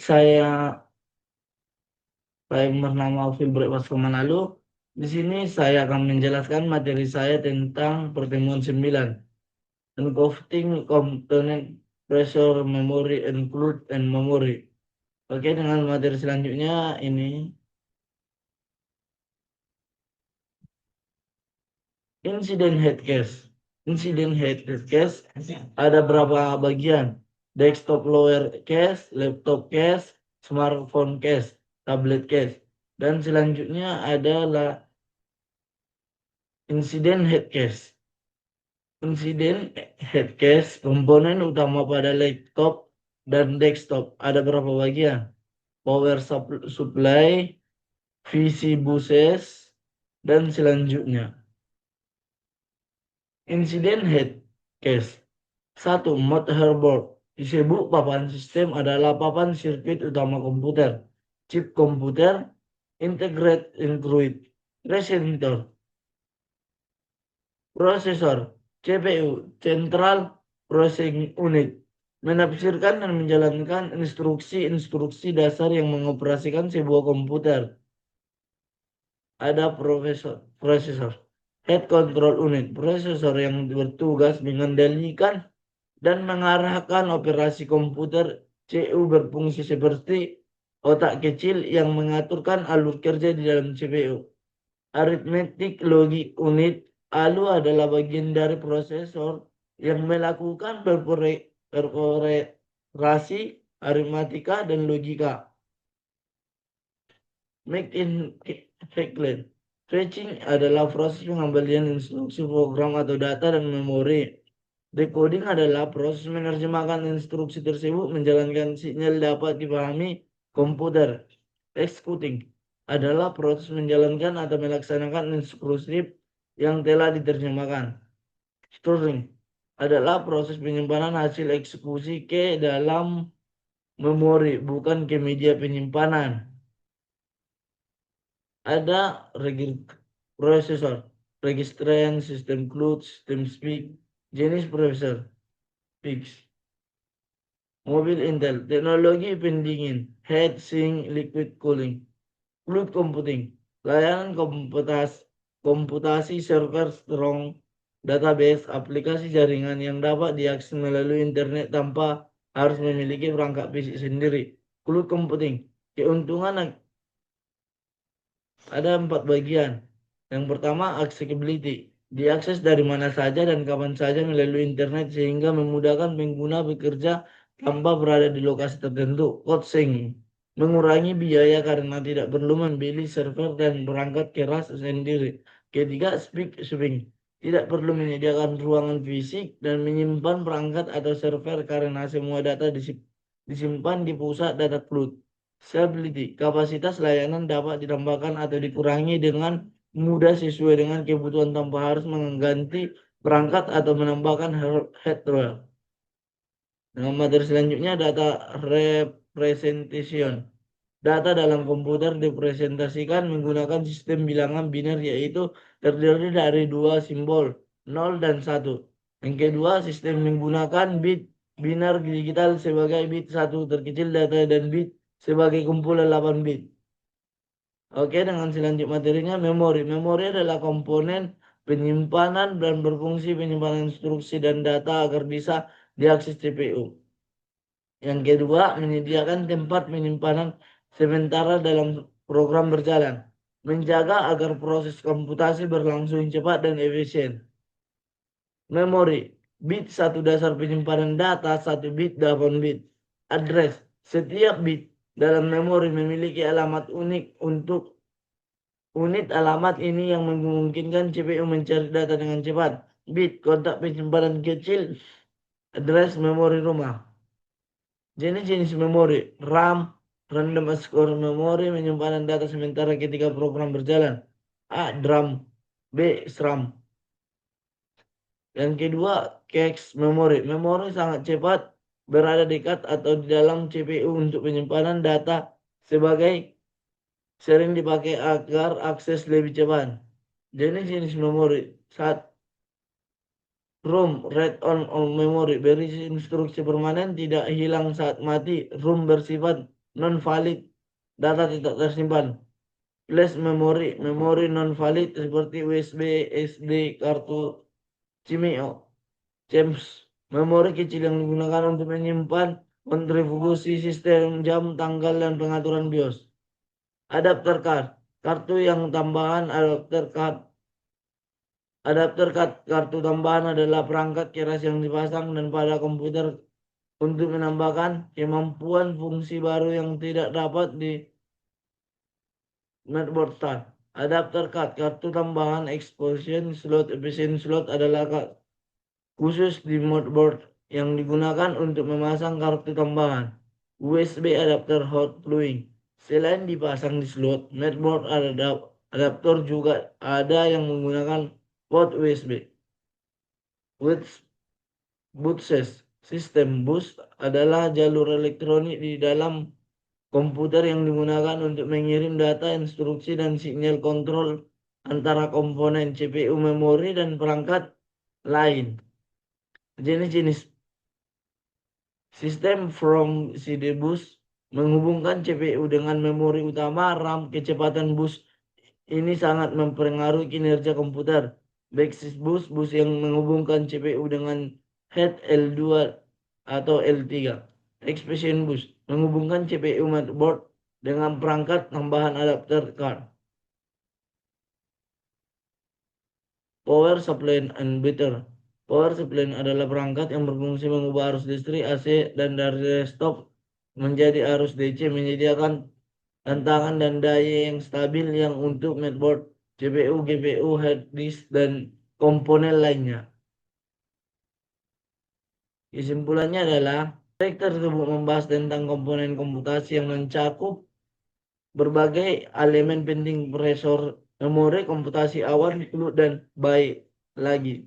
saya bernama Filbert Waskomanalo. Di sini saya akan menjelaskan materi saya tentang pertemuan 9, encoding component pressure memory include and memory. Oke, dengan materi selanjutnya ini insiden head case. Insiden head case ada berapa bagian? Desktop lower case, laptop case, smartphone case, tablet case. Dan selanjutnya adalah insiden head case. Insiden head case komponen utama pada laptop dan desktop ada berapa bagian? Power supply, VC buses, dan selanjutnya. Insiden head case. 1. Motherboard. Disebut papan sistem adalah papan sirkuit utama komputer. Chip komputer, integrate include, resistor, prosesor, CPU, Central Processing Unit, menafsirkan dan menjalankan instruksi-instruksi dasar yang mengoperasikan sebuah komputer. Ada prosesor, head control unit, prosesor yang bertugas mengendalikan dan mengarahkan operasi komputer. CU berfungsi seperti otak kecil yang mengaturkan alur kerja di dalam CPU. Arithmetic logic unit, ALU adalah bagian dari prosesor yang melakukan beroperasi aritmatika dan logika. Make in Hecklin. Fetching adalah proses pengembalian instruksi program atau data dan memori. Decoding adalah proses menerjemahkan instruksi tersebut menjalankan sinyal dapat dipahami komputer. Executing adalah proses menjalankan atau melaksanakan instruksi yang telah diterjemahkan. Storing adalah proses penyimpanan hasil eksekusi ke dalam memori, bukan ke media penyimpanan. Ada prosesor, registrant, sistem CLUD, sistem speak, jenis prosesor, fix. Mobil Intel, teknologi pendingin, heat sink, liquid cooling. Cloud computing, layanan komputasi server strong, database, aplikasi jaringan yang dapat diakses melalui internet tanpa harus memiliki perangkat fisik sendiri. Cloud computing, keuntungan ada 4 bagian. Yang pertama, accessibility. Diakses dari mana saja dan kapan saja melalui internet sehingga memudahkan pengguna bekerja tanpa berada di lokasi tertentu. Code sync. Mengurangi biaya karena tidak perlu membeli server dan perangkat keras sendiri. Ketiga, speak swing. Tidak perlu menyediakan ruangan fisik dan menyimpan perangkat atau server karena semua data disimpan di pusat data cloud. Scalability, kapasitas layanan dapat ditambahkan atau dikurangi dengan mudah sesuai dengan kebutuhan tanpa harus mengganti perangkat atau menambahkan hardware. Dengan materi selanjutnya, data representation. Data dalam komputer dipresentasikan menggunakan sistem bilangan biner, yaitu terdiri dari 2 simbol, 0 dan 1. Yang kedua, sistem menggunakan bit biner digital sebagai bit 1 terkecil data dan bit sebagai kumpulan 8 bit. Oke, dengan selanjutnya materinya memori. Memori adalah komponen penyimpanan dan berfungsi penyimpanan instruksi dan data agar bisa diakses CPU. Yang kedua, menyediakan tempat penyimpanan sementara dalam program berjalan. Menjaga agar proses komputasi berlangsung cepat dan efisien. Memori, bit 1 dasar penyimpanan data, 1 bit 8 bit. Address, setiap bit dalam memori memiliki alamat unik. Untuk unit alamat ini yang memungkinkan CPU mencari data dengan cepat. Bit, kotak penyimpanan kecil, address memori rumah. Jenis-jenis memori, RAM, random access memory, penyimpanan data sementara ketika program berjalan. A. DRAM. B. SRAM. Yang kedua, cache memory. Memori sangat cepat berada dekat atau di dalam CPU untuk penyimpanan data sebagai sering dipakai agar akses lebih cepat. Jenis-jenis memori. 1. ROM, read on all memory, berisi instruksi permanen tidak hilang saat mati. ROM bersifat non-valid, data tidak tersimpan. Flash memory, memori non-valid seperti USB, SD, kartu Cimeo. James, memori kecil yang digunakan untuk menyimpan kontribusi sistem jam, tanggal, dan pengaturan BIOS. Adapter card, kartu yang tambahan. Adapter card kartu tambahan adalah perangkat keras yang dipasang dan pada komputer untuk menambahkan kemampuan fungsi baru yang tidak dapat di motherboard card. Adapter card kartu tambahan expansion slot. Efficient slot adalah khusus di motherboard yang digunakan untuk memasang kartu tambahan. USB adapter hot plugging. Selain dipasang di slot motherboard, adaptor juga ada yang menggunakan port USB. Bootses. Sistem bus adalah jalur elektronik di dalam komputer yang digunakan untuk mengirim data, instruksi, dan sinyal kontrol antara komponen CPU, memori, dan perangkat lain. Jenis-jenis sistem from CD bus menghubungkan CPU dengan memori utama RAM. Kecepatan bus ini sangat mempengaruhi kinerja komputer. Backseat bus, bus yang menghubungkan CPU dengan head L2 atau L3. Expansion bus menghubungkan CPU motherboard dengan perangkat tambahan adapter card. Power supply and inverter. Power supply adalah perangkat yang berfungsi mengubah arus listrik AC dan dari desktop menjadi arus DC, menyediakan tantangan dan daya yang stabil yang untuk motherboard, CPU, GPU, hard disk, dan komponen lainnya. Kesimpulannya adalah teks tersebut membahas tentang komponen komputasi yang mencakup berbagai elemen penting: prosesor, memori, komputasi awal, fluid, dan baik lagi.